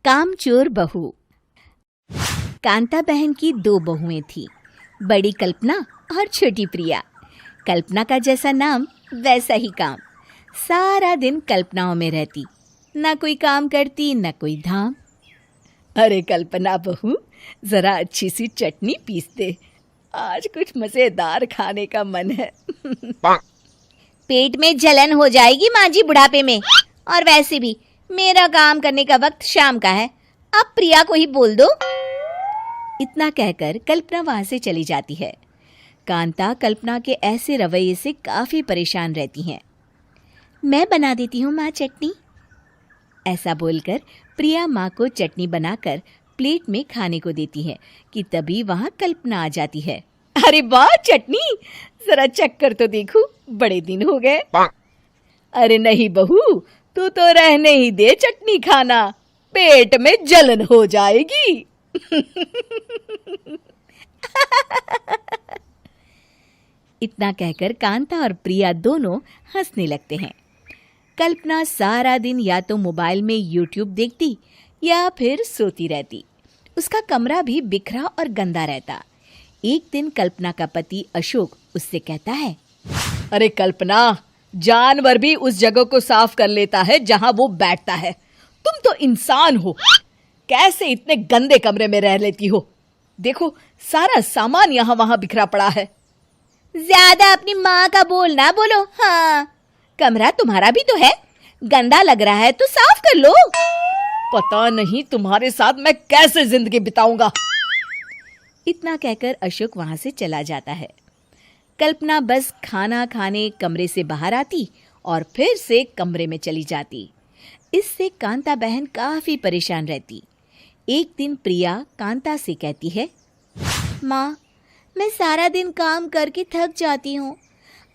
कामचोर बहू। कांता बहन की 2 बहुएं थीं, बड़ी कल्पना और छोटी प्रिया। कल्पना का जैसा नाम वैसा ही काम। सारा दिन कल्पनाओं में रहती, ना कोई काम करती न कोई धाम। अरे कल्पना बहू, जरा अच्छी सी चटनी पीस दे, आज कुछ मजेदार खाने का मन है। पेट में जलन हो जाएगी माँ जी बुढ़ापे में, और वैसे भी मेरा काम करने का वक्त शाम का है, अब प्रिया को ही बोल दो। इतना कहकर कल्पना वहां से चली जाती है। कांता कल्पना के ऐसे रवैये से काफी परेशान रहती हैं। मैं बना देती हूँ माँ चटनी। ऐसा बोलकर प्रिया माँ को चटनी बनाकर प्लेट में खाने को देती है कि तभी वहां कल्पना आ जाती है। अरे वाह चटनी, जरा चख कर तो देखूं, बड़े दिन हो गए। अरे नहीं बहू, तू तो रहने ही दे चटनी खाना, पेट में जलन हो जाएगी। इतना कहकर कांता और प्रिया दोनों हंसने लगते हैं। कल्पना सारा दिन या तो मोबाइल में यूट्यूब देखती या फिर सोती रहती। उसका कमरा भी बिखरा और गंदा रहता। एक दिन कल्पना का पति अशोक उससे कहता है, अरे कल्पना, जानवर भी उस जगह को साफ कर लेता है जहां वो बैठता है, तुम तो इंसान हो, कैसे इतने गंदे कमरे में रह लेती हो? देखो सारा सामान यहाँ वहां बिखरा पड़ा है। ज्यादा अपनी माँ का बोल ना बोलो। हाँ, कमरा तुम्हारा भी तो है, गंदा लग रहा है तो साफ कर लो। पता नहीं तुम्हारे साथ मैं कैसे जिंदगी बिताऊंगा। इतना कहकर अशोक वहां से चला जाता है। कल्पना बस खाना खाने कमरे से बाहर आती और फिर से कमरे में चली जाती। इससे कांता बहन काफी परेशान रहती। एक दिन प्रिया कांता से कहती है, माँ, मैं सारा दिन काम करके थक जाती हूँ,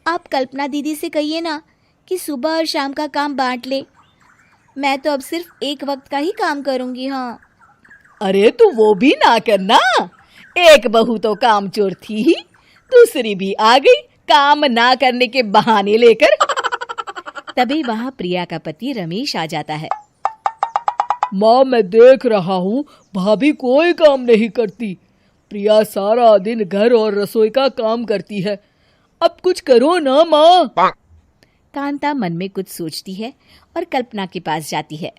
आप कल्पना दीदी से कहिए ना कि सुबह और शाम का काम बांट ले। मैं तो अब सिर्फ एक वक्त का ही काम करूँगी। हाँ। अरे तू वो भी ना करना, एक बहू तो कामचोर थी ही, दूसरी भी आ गई काम ना करने के बहाने लेकर। तभी वहां प्रिया का पति रमेश आ जाता है। माँ, मैं देख रहा हूँ भाभी कोई काम नहीं करती, प्रिया सारा दिन घर और रसोई का काम करती है, अब कुछ करो ना माँ। कांता मन में कुछ सोचती है और कल्पना के पास जाती है।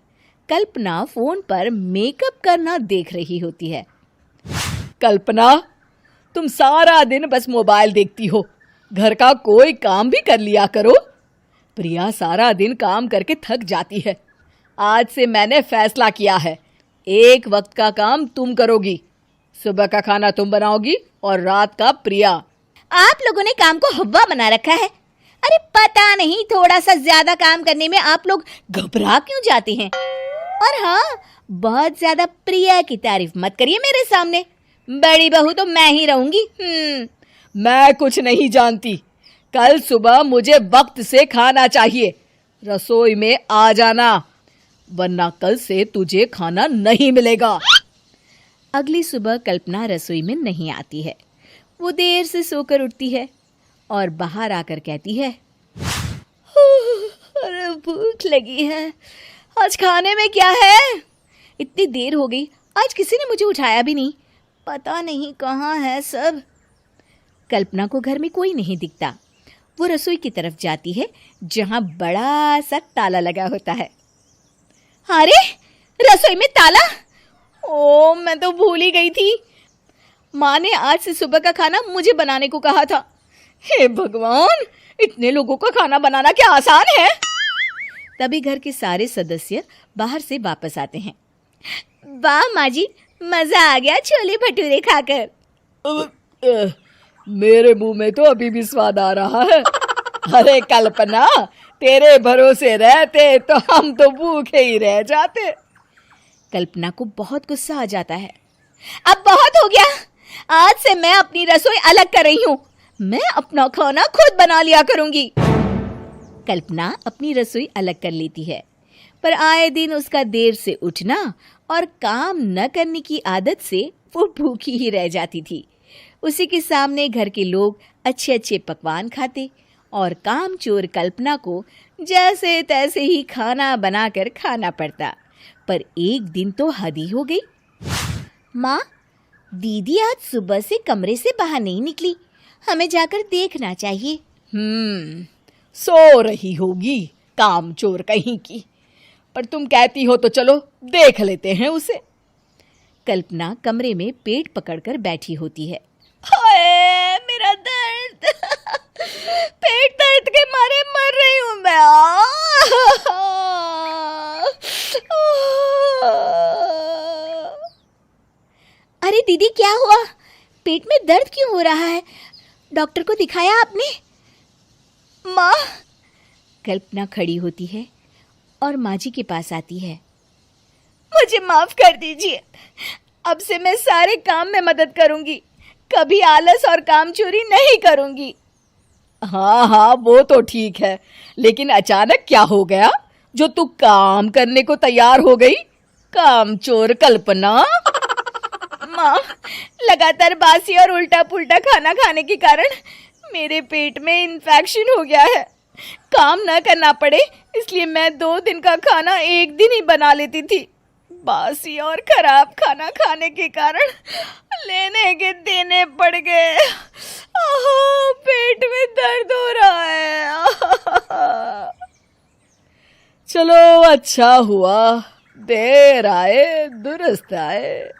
कल्पना फोन पर मेकअप करना देख रही होती है। कल्पना, तुम सारा दिन बस मोबाइल देखती हो, घर का कोई काम भी कर लिया करो। प्रिया सारा दिन काम करके थक जाती है। आज से मैंने फैसला किया है, एक वक्त का काम तुम करोगी, सुबह का खाना तुम बनाओगी और रात का प्रिया। आप लोगों ने काम को हवा बना रखा है। अरे पता नहीं थोड़ा सा ज्यादा काम करने में आप लोग घबरा क्यों जाते हैं। और हाँ, बहुत ज्यादा प्रिया की तारीफ मत करिए मेरे सामने, बड़ी बहू तो मैं ही रहूंगी। मैं कुछ नहीं जानती, कल सुबह मुझे वक्त से खाना चाहिए, रसोई में आ जाना, वरना कल से तुझे खाना नहीं मिलेगा। अगली सुबह कल्पना रसोई में नहीं आती है। वो देर से सोकर उठती है और बाहर आकर कहती है, अरे भूख लगी है, आज खाने में क्या है? इतनी देर हो गई, आज किसी ने मुझे उठाया भी नहीं, पता नहीं कहाँ है सब। कल्पना को घर में कोई नहीं दिखता। वो रसोई की तरफ जाती है जहां बड़ा सा ताला लगा होता है। अरे रसोई में ताला! ओ, मैं तो भूल ही गई थी। माँ ने आज से सुबह का खाना मुझे बनाने को कहा था। हे भगवान, इतने लोगों का खाना बनाना क्या आसान है? तभी घर के सारे सदस्य बाहर से वापस आते हैं। वाह माँ जी, मजा आ गया छोले भटूरे खाकर। मेरे मुंह में तो अभी भी स्वाद आ रहा है। अरे कल्पना, तेरे भरोसे रहते तो हम तो भूखे ही रह जाते। कल्पना को बहुत गुस्सा आ जाता है। अब बहुत हो गया, आज से मैं अपनी रसोई अलग कर रही हूँ, मैं अपना खाना खुद बना लिया करूंगी। कल्पना अपनी रसोई अलग कर लेती है, पर आए दिन उसका देर से उठना और काम न करने की आदत से वो भूखी ही रह जाती थी। उसी के सामने घर के लोग अच्छे अच्छे पकवान खाते और कामचोर कल्पना को जैसे तैसे ही खाना बनाकर खाना पड़ता। पर एक दिन तो हद ही हो गई। माँ, दीदी आज सुबह से कमरे से बाहर नहीं निकली, हमें जाकर देखना चाहिए। सो रही होगी कामचोर कहीं की। पर तुम कहती हो तो चलो देख लेते हैं उसे। कल्पना कमरे में पेट पकड़कर बैठी होती है। हाय मेरा दर्द, पेट दर्द के मारे मर रही हूँ मैं। अरे दीदी, क्या हुआ? पेट में दर्द क्यों हो रहा है? डॉक्टर को दिखाया आपने? माँ, कल्पना खड़ी होती है और माँ जी के पास आती है। मुझे माफ कर दीजिए, अब से मैं सारे काम में मदद करूंगी, कभी आलस और काम चोरी नहीं करूंगी। हाँ हाँ, वो तो ठीक है, लेकिन अचानक क्या हो गया जो तू काम करने को तैयार हो गई? कामचोर कल्पना। माँ, लगातार बासी और उल्टा पुल्टा खाना खाने के कारण मेरे पेट में इन्फेक्शन हो गया है। काम न करना पड़े इसलिए मैं 2 दिन का खाना एक दिन ही बना लेती थी। बासी और खराब खाना खाने के कारण लेने के देने पड़ गए। पेट में दर्द हो रहा है। चलो अच्छा हुआ, देर आए दुरुस्त आए।